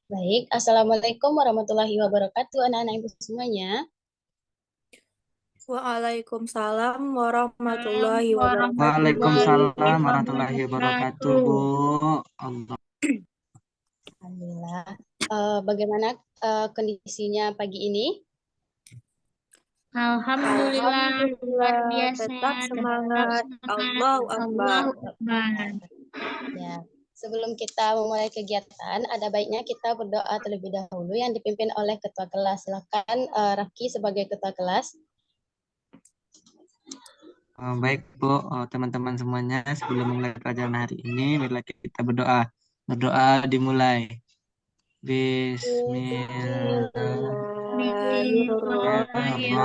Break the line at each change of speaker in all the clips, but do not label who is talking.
Baik, Assalamualaikum warahmatullahi wabarakatuh, anak-anak ibu semuanya.
Waalaikumsalam warahmatullahi wabarakatuh.
Waalaikumsalam warahmatullahi wabarakatuh, Bu. Allah.
Alhamdulillah. Bagaimana kondisinya pagi ini?
Alhamdulillah, luar biasa.
Tetap semangat. Allahu Akbar.
Ya, sebelum kita memulai kegiatan, ada baiknya kita berdoa terlebih dahulu yang dipimpin oleh ketua kelas. Silakan Rafki sebagai ketua kelas.
Baik, Bu, teman-teman semuanya, sebelum memulai pelajaran hari ini, marilah kita berdoa. Berdoa dimulai. Bismillahirrahmanirrahim.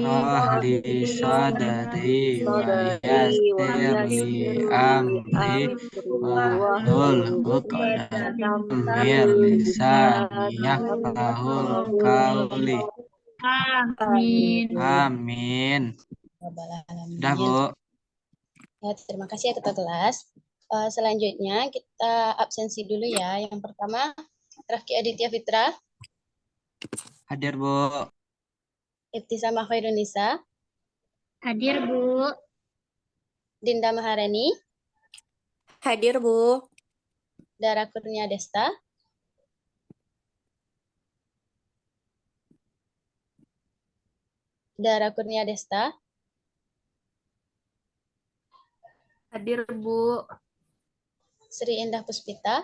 Rohli sadari wa yassir li amri wahlul uqdatam min lisani yafqahul qawli. Amin. Sudah, Bu.
Ya, terima kasih ya ketua kelas. Selanjutnya kita absensi dulu ya. Yang pertama, Rafki Aditya Fitra.
Hadir, Bu.
Ibtisamah Khairunisa.
Hadir, Bu.
Dinda Maharani.
Hadir, Bu.
Dara Kurnia Desta. Dara Kurnia Desta.
Hadir, Bu.
Sri Indah Puspita.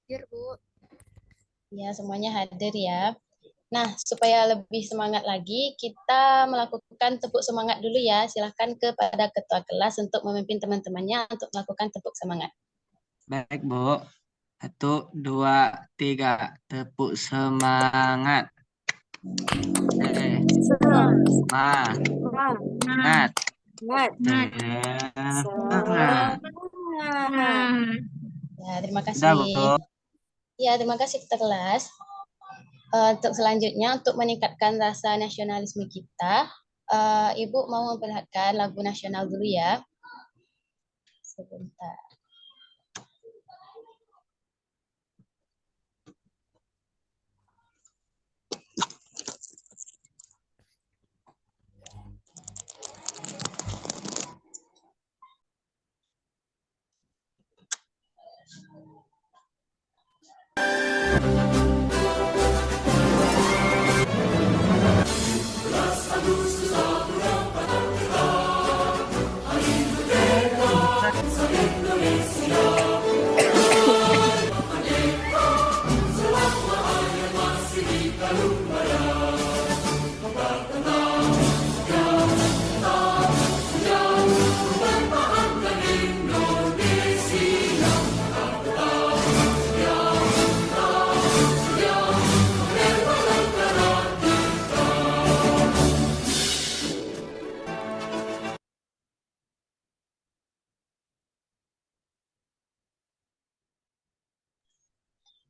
Hadir, Bu.
Ya, semuanya hadir ya. Nah, supaya lebih semangat lagi, kita melakukan tepuk semangat dulu ya. Silahkan kepada ketua kelas untuk memimpin teman-temannya untuk melakukan tepuk semangat.
Baik, Bu. 1, 2, 3. Tepuk semangat. Semangat.
Ya, terima kasih.
Sudah, Bu.
Ya, terima kasih ketua kelas. Untuk selanjutnya, untuk meningkatkan rasa nasionalisme kita, Ibu mau memperlihatkan lagu nasional dulu ya. Sebentar.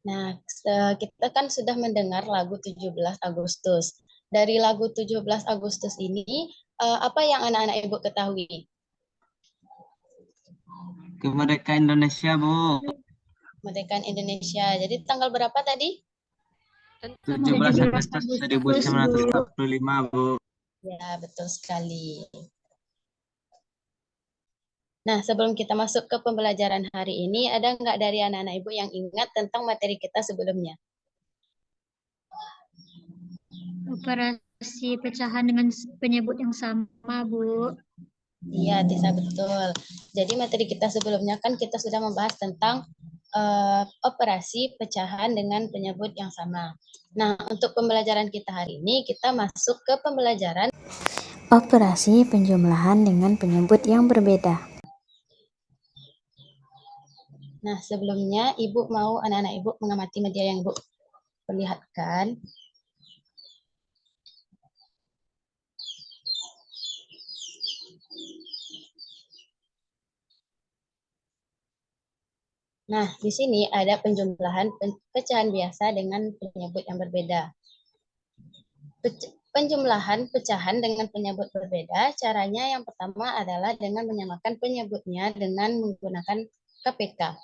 Nah, kita kan sudah mendengar lagu 17 Agustus. Dari lagu 17 Agustus ini, apa yang anak-anak Ibu ketahui?
Kemerdekaan Indonesia, Bu.
Kemerdekaan Indonesia. Jadi tanggal berapa tadi?
17 Agustus 1945, Bu.
Ya, betul sekali. Nah, sebelum kita masuk ke pembelajaran hari ini, ada nggak dari anak-anak Ibu yang ingat tentang materi kita sebelumnya?
Operasi pecahan dengan penyebut yang sama, Bu.
Iya, Tisa, betul. Jadi materi kita sebelumnya kan kita sudah membahas tentang operasi pecahan dengan penyebut yang sama. Nah, untuk pembelajaran kita hari ini, kita masuk ke pembelajaran
operasi penjumlahan dengan penyebut yang berbeda.
Nah, sebelumnya Ibu mau anak-anak Ibu mengamati media yang Ibu perlihatkan. Nah, di sini ada penjumlahan pecahan biasa dengan penyebut yang berbeda. penjumlahan pecahan dengan penyebut berbeda, caranya yang pertama adalah dengan menyamakan penyebutnya dengan menggunakan KPK.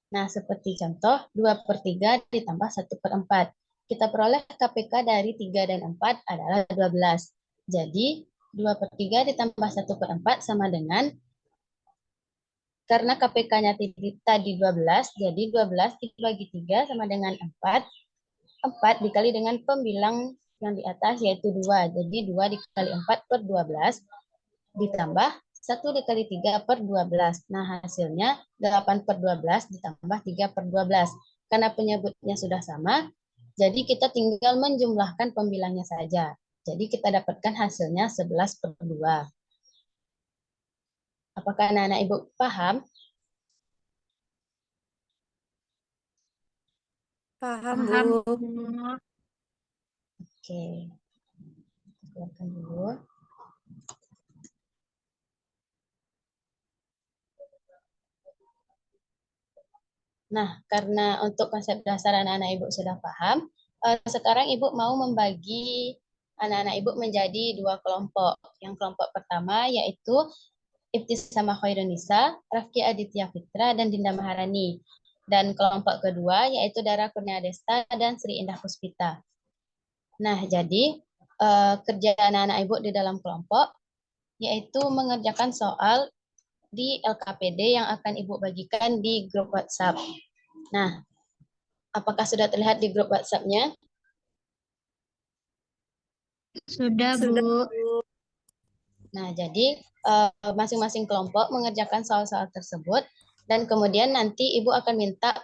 Nah, seperti contoh, 2/3 ditambah 1/4. Kita peroleh KPK dari 3 dan 4 adalah 12. Jadi, 2/3 ditambah 1/4 sama dengan, karena KPK-nya tadi 12, jadi 12 dibagi 3 sama dengan 4. 4 dikali dengan pembilang yang di atas, yaitu 2. Jadi 2 dikali 4/12 ditambah 1 dikali 3/12. Nah, hasilnya 8/12 ditambah 3/12. Karena penyebutnya sudah sama, jadi kita tinggal menjumlahkan pembilangnya saja. Jadi kita dapatkan hasilnya 11/2. Apakah anak-anak Ibu paham?
Paham,
Paham,
Bu.
Bu.
Oke. Keluarkan dulu. Nah, karena untuk konsep dasar anak-anak Ibu sudah paham, sekarang Ibu mau membagi anak-anak Ibu menjadi 2 kelompok. Yang kelompok pertama yaitu Ibtisamah Khairunisa, Rafki Aditya Fitra, dan Dinda Maharani. Dan kelompok kedua yaitu Dara Kurnia Desta dan Sri Indah Puspita. Nah, jadi kerja anak-anak Ibu di dalam kelompok yaitu mengerjakan soal di LKPD yang akan Ibu bagikan di grup WhatsApp. Nah, apakah sudah terlihat di grup WhatsApp-nya?
Sudah,
Sudah,
Bu.
Bu.
Nah, jadi masing-masing kelompok mengerjakan soal-soal tersebut dan kemudian nanti Ibu akan minta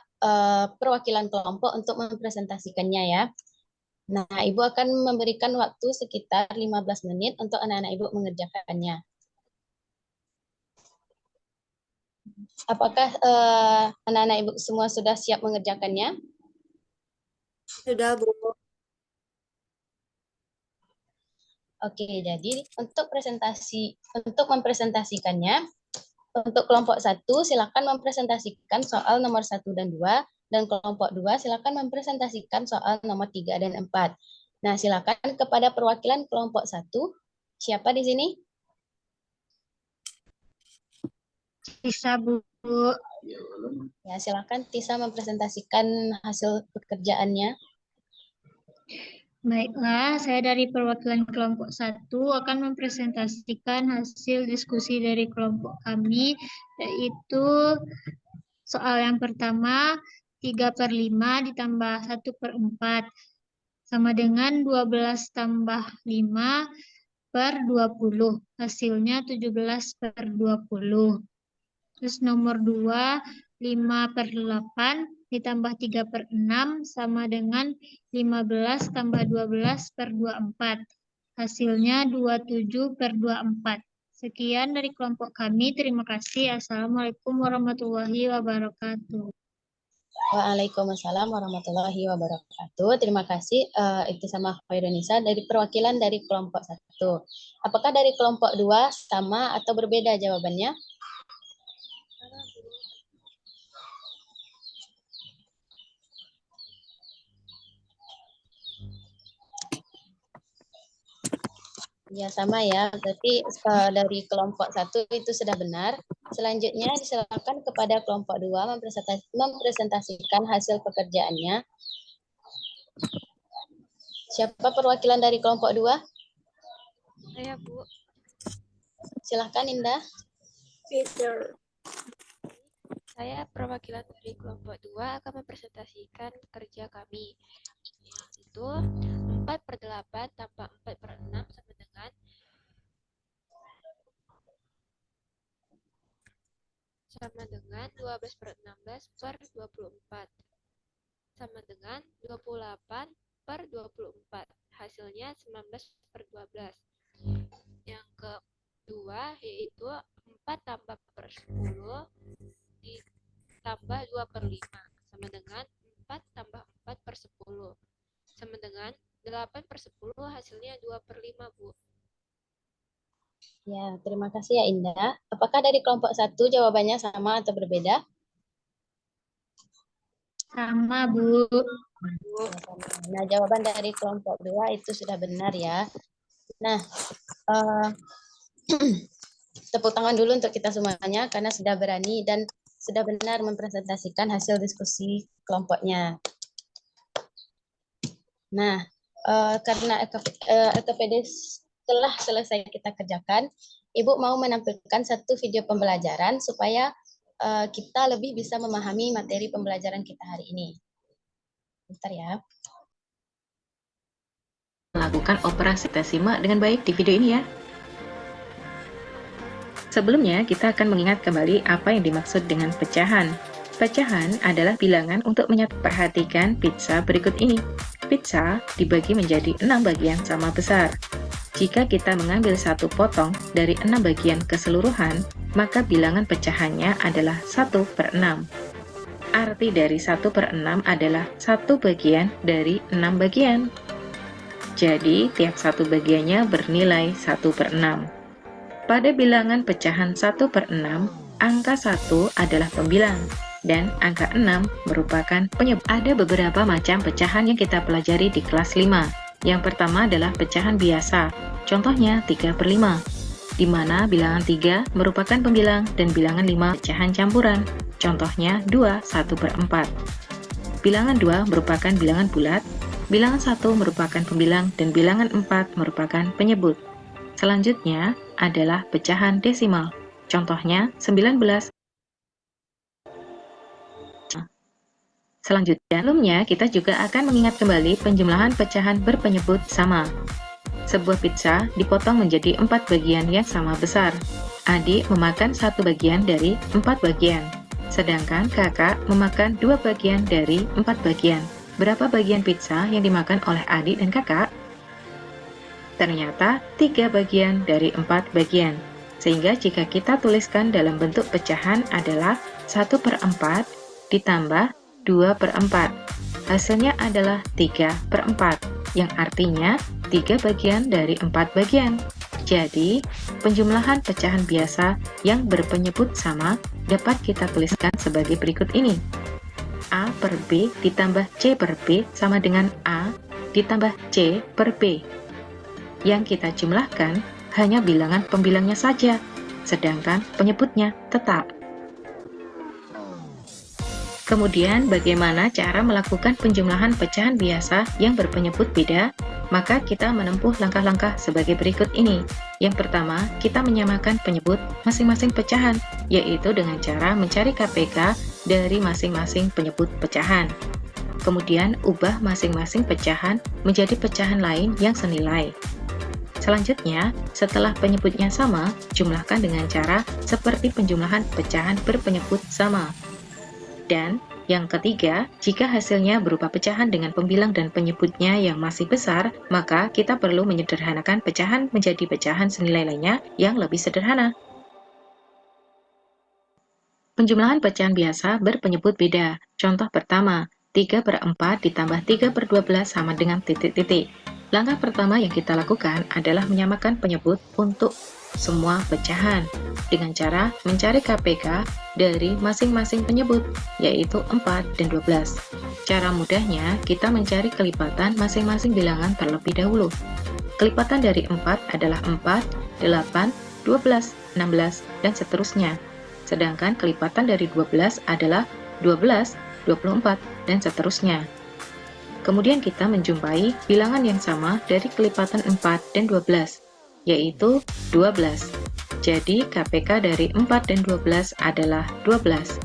perwakilan kelompok untuk mempresentasikannya ya. Nah, Ibu akan memberikan waktu sekitar 15 menit untuk anak-anak Ibu mengerjakannya. Apakah anak-anak Ibu semua sudah siap mengerjakannya?
Sudah, Bu.
Oke, jadi untuk mempresentasikannya, untuk kelompok 1 silakan mempresentasikan soal nomor 1 dan 2, dan kelompok 2 silakan mempresentasikan soal nomor 3 dan 4. Nah, silakan kepada perwakilan kelompok 1. Siapa di sini?
Bisa, Bu.
Ya, silakan Tisa mempresentasikan hasil pekerjaannya.
Baiklah, saya dari perwakilan kelompok 1 akan mempresentasikan hasil diskusi dari kelompok kami, yaitu soal yang pertama, 3/5 ditambah 1/4, sama dengan 12 tambah 5 per 20. Hasilnya 17/20. Terus nomor 2, 5/8 ditambah 3/6 sama dengan 15 tambah 12/24. Hasilnya 27/24. Sekian dari kelompok kami. Terima kasih. Assalamualaikum warahmatullahi wabarakatuh.
Waalaikumsalam warahmatullahi wabarakatuh. Terima kasih Ibtisamah Khairunisa dari perwakilan dari kelompok 1. Apakah dari kelompok 2 sama atau berbeda jawabannya? Ya, sama ya. Berarti dari kelompok 1 itu sudah benar. Selanjutnya disilakan kepada kelompok 2 mempresentasikan hasil pekerjaannya. Siapa perwakilan dari kelompok 2?
Saya, Bu.
Silahkan Indah.
Peter.
Saya perwakilan dari kelompok 2 akan mempresentasikan kerja kami, yaitu 4/8 tambah 4/6 sama dengan 12/16 per 24 sama dengan 28/24. Hasilnya 19/12. Yang kedua yaitu 4 tambah per 10 ditambah 2/5 sama dengan 4 tambah 4/10 sama dengan 8/10. Hasilnya 2/5, Bu.
Ya, terima kasih ya Indah. Apakah dari kelompok 1 jawabannya sama atau berbeda?
Sama, Bu.
Nah, jawaban dari kelompok 2 itu sudah benar ya. Nah, tepuk tangan dulu untuk kita semuanya karena sudah berani dan sudah benar mempresentasikan hasil diskusi kelompoknya. Nah, karena LKPD telah selesai kita kerjakan, Ibu mau menampilkan satu video pembelajaran supaya kita lebih bisa memahami materi pembelajaran kita hari ini. Bentar ya.
Melakukan operasi kita simak dengan baik di video ini ya. Sebelumnya, kita akan mengingat kembali apa yang dimaksud dengan pecahan. Pecahan adalah bilangan untuk menyatukan. Perhatikan pizza berikut ini. Pizza dibagi menjadi 6 bagian sama besar. Jika kita mengambil satu potong dari 6 bagian keseluruhan, maka bilangan pecahannya adalah 1/6. Arti dari 1/6 adalah 1 bagian dari 6 bagian. Jadi, tiap satu bagiannya bernilai 1/6. Pada bilangan pecahan 1/6, angka 1 adalah pembilang, dan angka 6 merupakan penyebut. Ada beberapa macam pecahan yang kita pelajari di kelas 5. Yang pertama adalah pecahan biasa, contohnya 3/5, di mana bilangan 3 merupakan pembilang dan bilangan 5 pecahan campuran, contohnya 2 1/4. Bilangan 2 merupakan bilangan bulat, bilangan 1 merupakan pembilang, dan bilangan 4 merupakan penyebut. Selanjutnya adalah pecahan desimal, contohnya 19. Sebelumnya, kita juga akan mengingat kembali penjumlahan pecahan berpenyebut sama. Sebuah pizza dipotong menjadi 4 bagian yang sama besar. Adik memakan 1 bagian dari 4 bagian, sedangkan kakak memakan 2 bagian dari 4 bagian. Berapa bagian pizza yang dimakan oleh adik dan kakak? Ternyata 3 bagian dari 4 bagian. Sehingga jika kita tuliskan dalam bentuk pecahan adalah 1/4 ditambah 2/4. Hasilnya adalah 3/4, yang artinya 3 bagian dari 4 bagian. Jadi, penjumlahan pecahan biasa yang berpenyebut sama dapat kita tuliskan sebagai berikut ini. A per B ditambah C per B sama dengan A ditambah C per B. Yang kita jumlahkan hanya bilangan pembilangnya saja, sedangkan penyebutnya tetap. Kemudian, bagaimana cara melakukan penjumlahan pecahan biasa yang berpenyebut beda? Maka kita menempuh langkah-langkah sebagai berikut ini. Yang pertama, kita menyamakan penyebut masing-masing pecahan, yaitu dengan cara mencari KPK dari masing-masing penyebut pecahan. Kemudian, ubah masing-masing pecahan menjadi pecahan lain yang senilai. Selanjutnya, setelah penyebutnya sama, jumlahkan dengan cara seperti penjumlahan pecahan berpenyebut sama. Dan yang ketiga, jika hasilnya berupa pecahan dengan pembilang dan penyebutnya yang masih besar, maka kita perlu menyederhanakan pecahan menjadi pecahan senilai lainnya yang lebih sederhana. Penjumlahan pecahan biasa berpenyebut beda. Contoh pertama, 3/4 ditambah 3/12 sama dengan titik-titik. Langkah pertama yang kita lakukan adalah menyamakan penyebut untuk semua pecahan dengan cara mencari KPK dari masing-masing penyebut, yaitu 4 dan 12. Cara mudahnya, kita mencari kelipatan masing-masing bilangan terlebih dahulu. Kelipatan dari 4 adalah 4, 8, 12, 16, dan seterusnya. Sedangkan kelipatan dari 12 adalah 12, 24, dan seterusnya. Kemudian kita menjumpai bilangan yang sama dari kelipatan 4 dan 12, yaitu 12. Jadi KPK dari 4 dan 12 adalah 12.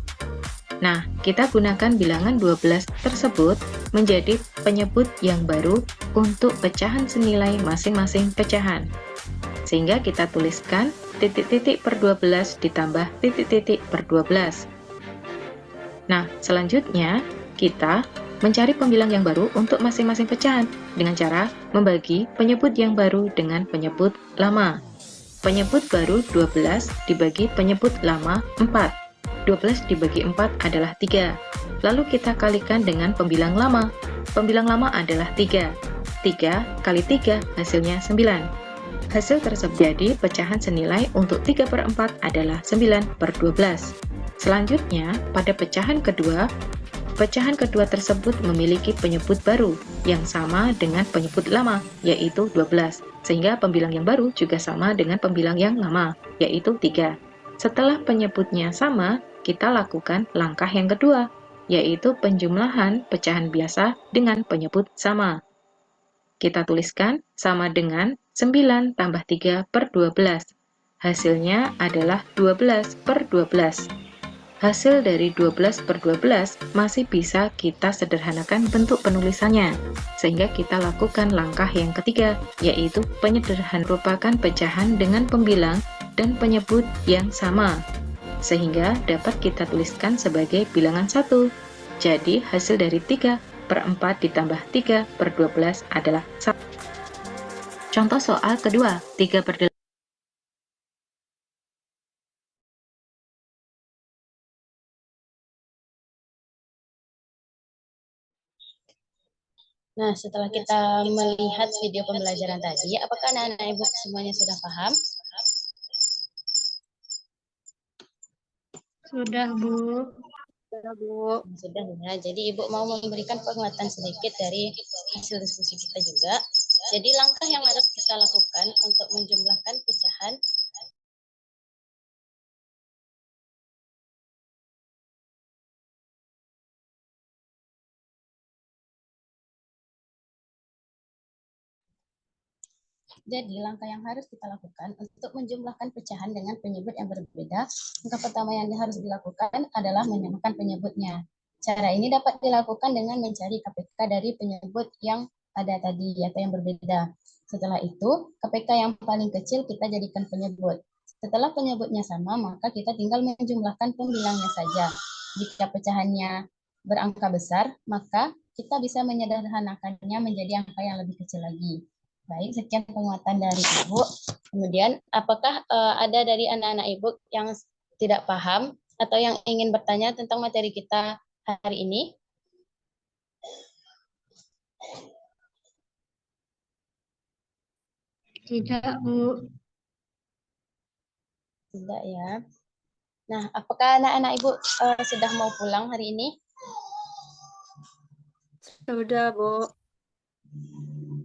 Nah, kita gunakan bilangan 12 tersebut menjadi penyebut yang baru untuk pecahan senilai masing-masing pecahan. Sehingga kita tuliskan titik-titik per 12 ditambah titik-titik per 12. Nah, selanjutnya kita mencari pembilang yang baru untuk masing-masing pecahan dengan cara membagi penyebut yang baru dengan penyebut lama. Penyebut baru 12 dibagi penyebut lama 4. 12 dibagi 4 adalah 3. Lalu kita kalikan dengan pembilang lama. Pembilang lama adalah 3. 3 kali 3 hasilnya 9. Hasil tersebut jadi pecahan senilai untuk 3/4 adalah 9/12. Selanjutnya, pada pecahan kedua, Pecahan kedua tersebut memiliki penyebut baru yang sama dengan penyebut lama, yaitu 12. Sehingga pembilang yang baru juga sama dengan pembilang yang lama, yaitu 3. Setelah penyebutnya sama, kita lakukan langkah yang kedua, yaitu penjumlahan pecahan biasa dengan penyebut sama. Kita tuliskan sama dengan 9 tambah 3 per 12. Hasilnya adalah 12 per 12. Hasil dari 12 per 12 masih bisa kita sederhanakan bentuk penulisannya, sehingga kita lakukan langkah yang ketiga, yaitu penyederhanaan merupakan pecahan dengan pembilang dan penyebut yang sama, sehingga dapat kita tuliskan sebagai bilangan 1. Jadi hasil dari 3 per 4 ditambah 3 per 12 adalah 1. Contoh soal kedua, 3 per 8.
Nah, setelah kita melihat video pembelajaran tadi, apakah anak-anak ibu semuanya sudah paham?
Sudah, Bu.
Sudah, Bu.
Sudah ya. Jadi ibu mau memberikan penguatan sedikit dari hasil diskusi kita juga. Jadi langkah yang harus kita lakukan untuk menjumlahkan pecahan Jadi, langkah yang harus kita lakukan untuk menjumlahkan pecahan dengan penyebut yang berbeda, langkah pertama yang harus dilakukan adalah menyamakan penyebutnya. Cara ini dapat dilakukan dengan mencari KPK dari penyebut yang ada tadi atau yang berbeda. Setelah itu, KPK yang paling kecil kita jadikan penyebut. Setelah penyebutnya sama, maka kita tinggal menjumlahkan pembilangnya saja. Jika pecahannya berangka besar, maka kita bisa menyederhanakannya menjadi angka yang lebih kecil lagi. Baik, sekian penguatan dari Ibu. Kemudian, apakah ada dari anak-anak Ibu yang tidak paham atau yang ingin bertanya tentang materi kita hari ini?
Tidak, Bu.
Tidak ya. Nah, apakah anak-anak Ibu sudah mau pulang hari ini?
Sudah, Bu.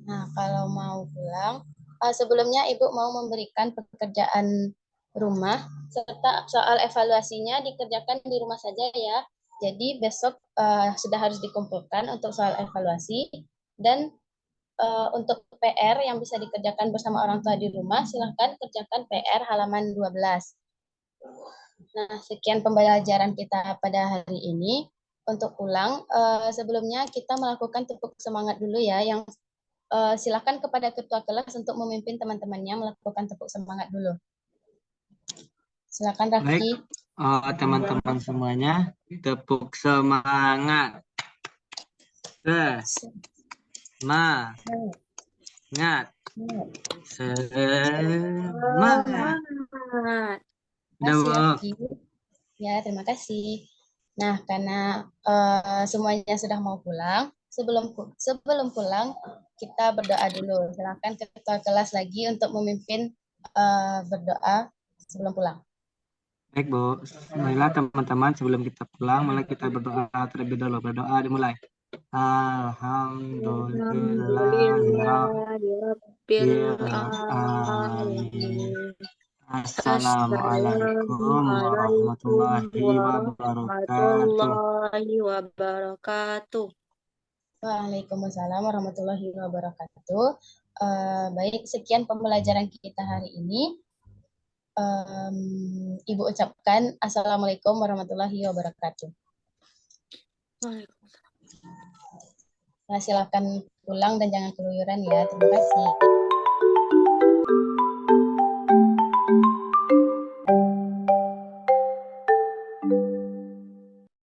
Nah, kalau mau pulang, sebelumnya Ibu mau memberikan pekerjaan rumah, serta soal evaluasinya dikerjakan di rumah saja ya. Jadi besok sudah harus dikumpulkan untuk soal evaluasi, dan untuk PR yang bisa dikerjakan bersama orang tua di rumah, silahkan kerjakan PR halaman 12. Nah, sekian pembelajaran kita pada hari ini. Untuk pulang, sebelumnya kita melakukan tepuk semangat dulu ya, yang silakan kepada ketua kelas untuk memimpin teman-temannya melakukan tepuk semangat dulu. Silakan Rafki.
Baik, teman-teman semuanya, tepuk semangat. Semangat. Semangat.
Terima kasih. Ya, terima kasih. Nah, karena semuanya sudah mau pulang, sebelum pulang kita berdoa dulu. Silakan ketua kelas lagi untuk memimpin berdoa sebelum pulang.
Baik, Bu. Marilah teman-teman, sebelum kita pulang, mulai kita berdoa terlebih dahulu. Berdoa dimulai. Alhamdulillahirrahmanirrahim. Assalamualaikum warahmatullahi wabarakatuh.
Waalaikumsalam warahmatullahi wabarakatuh. Baik, sekian pembelajaran kita hari ini. Ibu ucapkan Assalamualaikum warahmatullahi wabarakatuh. Nah, silakan pulang dan jangan keluyuran ya. Terima kasih.